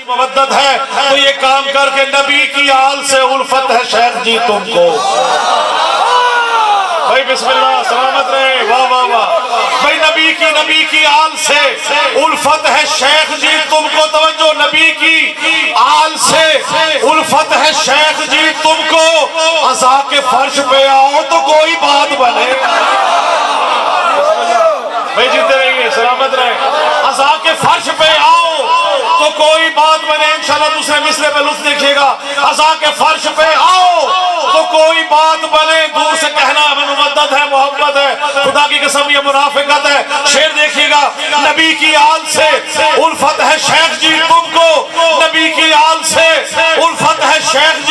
مودت ہے تو یہ کام کر کے نبی کی آل سے الفت ہے شیخ جی تم کو. بھائی بسم اللہ سلامت رہے. واہ واہ واہ. بھائی نبی کی آل سے الفت ہے شیخ جی تم کو. توجہ, نبی کی آل سے الفت ہے شیخ جی تم کو. عزا کے فرش پہ آؤ تو کوئی بات بنے. بھائی جیتے رہیے سلامت رہے. عزا کے فرش پہ آؤ تو کوئی بات بنے. انشاءاللہ دوسرے مصرے پہ لطف دیکھیے گا. عزا کے فرش پہ آؤ تو کوئی بات بنے. دور سے کہنا ہمیں مودت ہے, محبت ہے, خدا کی قسم یہ منافقت ہے. شعر دیکھیے گا. نبی کی آل سے الفت ہے شیخ جی تم کو. نبی کی آل سے الفت ہے شیخ